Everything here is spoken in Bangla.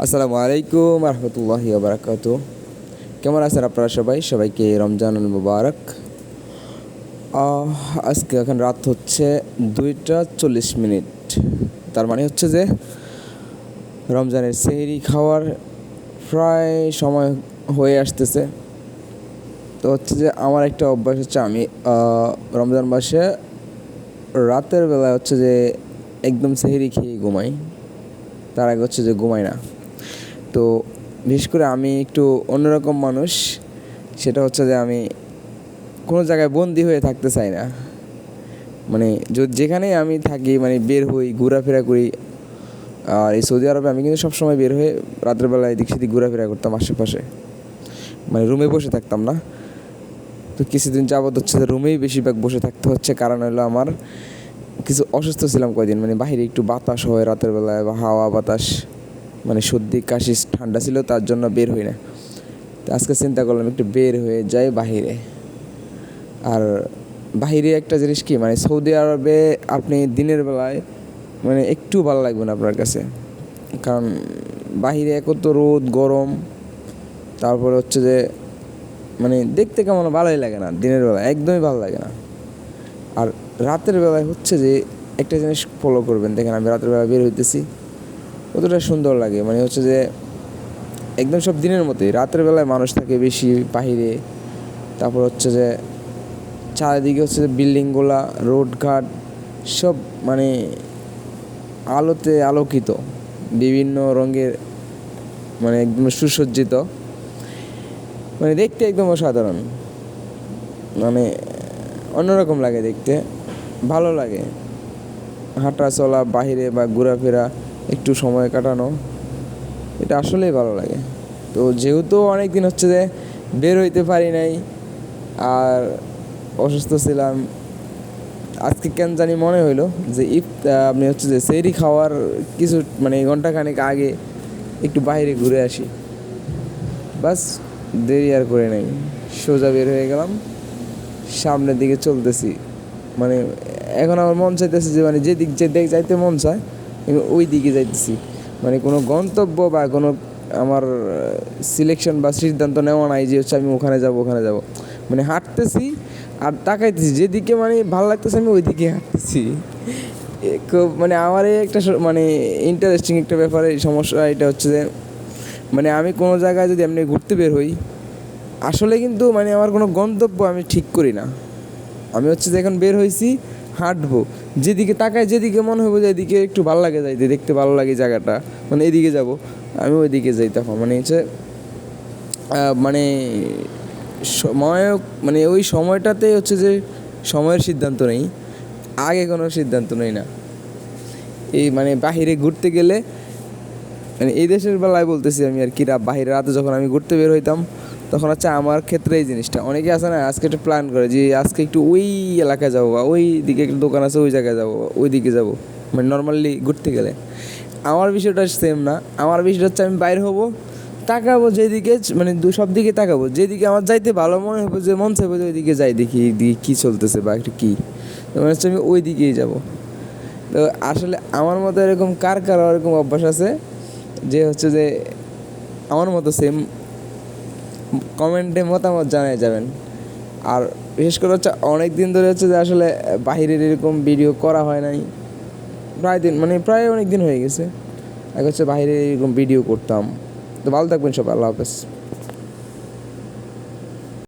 আসসালামু আলাইকুম রহমতুল্লাহি বারাকাতু। কেমন আছেন আপনারা সবাই? সবাইকে রমজান মুবারক। আজকে এখন রাত হচ্ছে 2:40। তার মানে হচ্ছে যে রমজানের সেহরি খাওয়ার প্রায় সময় হয়ে আসতেছে। তো হচ্ছে যে আমার একটা অভ্যাস হচ্ছে, আমি রমজান মাসে রাতের বেলায় হচ্ছে যে একদম সেহরি খেয়ে ঘুমাই। তার আগে হচ্ছে যে ঘুমাই না। তো বিশেষ করে আমি একটু অন্যরকম মানুষ। সেটা হচ্ছে যে আমি কোনো জায়গায় বন্দি হয়ে থাকতে চাই না। মানে যেখানে আমি থাকি, মানে বের হই, ঘোরাফেরা করি। আর এই সৌদি আরবে আমি কিন্তু সবসময় বের হয়ে রাতের বেলায় এদিক সেদিক ঘোরাফেরা করতাম আশেপাশে, মানে রুমে বসে থাকতাম না। তো কিছুদিন যাবত হচ্ছে যে রুমেই বেশিরভাগ বসে থাকতে হচ্ছে। কারণ হলো আমার কিছু অসুস্থ ছিলাম কয়দিন, মানে বাইরে একটু বাতাস হয় রাতের বেলায়, বা হাওয়া বাতাস, মানে সর্দি কাশি ঠান্ডা ছিল, তার জন্য বের হই না। তো আজকে চিন্তা করলাম একটু বের হয়ে যাই বাহিরে। আর বাহিরে একটা জিনিস কি, মানে সৌদি আরবে আপনি দিনের বেলায় মানে একটু ভালো লাগবে না আপনার কাছে। কারণ বাহিরে কত রোদ গরম, তারপরে হচ্ছে যে মানে দেখতে কেমন ভালোই লাগে না, দিনের বেলায় একদমই ভালো লাগে না। আর রাতের বেলায় হচ্ছে যে একটা জিনিস ফলো করবেন, দেখেন আমি রাতের বেলায় বের হইতেছি, কতটা সুন্দর লাগে। মানে হচ্ছে যে একদম সব দিনের মতোই, রাতের বেলায় মানুষ থাকে বেশি বাহিরে। তারপর হচ্ছে যে চারিদিকে হচ্ছে যে বিল্ডিংগুলা, রোডঘাট সব মানে আলোতে আলোকিত, বিভিন্ন রঙের, মানে একদম সুসজ্জিত, মানে দেখতে একদম অসাধারণ, মানে অন্যরকম লাগে দেখতে, ভালো লাগে হাঁটা চলা বাহিরে বা ঘোরাফেরা, একটু সময় কাটানো, এটা আসলেই ভালো লাগে। তো যেহেতু অনেক দিন হচ্ছে যে বের হইতে পারি নাই, আর অসুস্থ ছিলাম, আজকে কেন জানি মনে হইলো যে আপনি হচ্ছে যে সেহরি খাওয়ার কিছু মানে ঘন্টাখানেক আগে একটু বাইরে ঘুরে আসি। বাস দেরি আর করে নাই, সোজা বের হয়ে গেলাম, সামনের দিকে চলতেছি। মানে এখন আমার মন চাইতেছে যে মানে যেদিক যাইতে মন চায় ওই দিকে যাইতেছি। মানে কোনো গন্তব্য বা কোনো আমার সিলেকশন বা সিদ্ধান্ত নেওয়া নাই যে হচ্ছে আমি ওখানে যাব ওখানে যাব। মানে হাঁটতেছি আর তাকাইতেছি যেদিকে মানে ভালো লাগতেছে আমি ওই দিকে হাঁটতেছি। খুব মানে আমার এই একটা মানে ইন্টারেস্টিং একটা ব্যাপার। এই সমস্যা এটা হচ্ছে যে মানে আমি কোনো জায়গায় যদি এমনি ঘুরতে বের হই, আসলে কিন্তু মানে আমার কোনো গন্তব্য আমি ঠিক করি না। আমি হচ্ছে যে এখন বের হয়েছি, হাঁটবো, যেদিকে তাকায় যেদিকে মনে হবে যে এদিকে একটু ভালো লাগে যাইতে, দেখতে ভালো লাগে জায়গাটা, মানে এদিকে যাব, আমি ওই দিকে যাই। তখন মানে হচ্ছে মানে সময়, মানে ওই সময়টাতে হচ্ছে যে সময়ের সিদ্ধান্ত নেই, আগে কোনো সিদ্ধান্ত নেই না। এই মানে বাহিরে ঘুরতে গেলে, মানে এই দেশের বেলায় বলতেছি আমি আর কি, বাহিরে রাতে যখন আমি ঘুরতে বের হইতাম, তখন হচ্ছে আমার ক্ষেত্রে এই জিনিসটা, অনেকে আছে না আজকে একটু প্ল্যান করে যে আজকে একটু ওই এলাকায় যাবো, বা ওই দিকে একটু দোকান আছে ওই জায়গায় যাবো, ওই দিকে যাবো, মানে নর্মালি ঘুরতে গেলে। আমার বিষয়টা সেম না। আমার বিষয়টা হচ্ছে আমি বাইরে হবো, তাকাবো যেদিকে, মানে সব দিকে তাকাবো, যেদিকে আমার যাইতে ভালো মনে হবে, যে মন চাইবো যে ওই দিকে যাই, দেখি এইদিকে কী চলতেছে বা একটু কী, মানে হচ্ছে আমি ওই দিকেই যাবো। তো আসলে আমার মতো এরকম কার কার এরকম অভ্যাস আছে যে হচ্ছে যে আমার মতো সেম, কমেন্টে মতামত জানাই যাবেন। আর বিশেষ করে হচ্ছে অনেক দিন ধরে হচ্ছে যে আসলে বাহিরের এরকম ভিডিও করা হয় নাই, প্রায় অনেক দিন হয়ে গেছে। আগে হচ্ছে বাইরে এরকম ভিডিও করতাম। তো ভালো থাকবেন সবাই, আল্লাহ হাফেজ।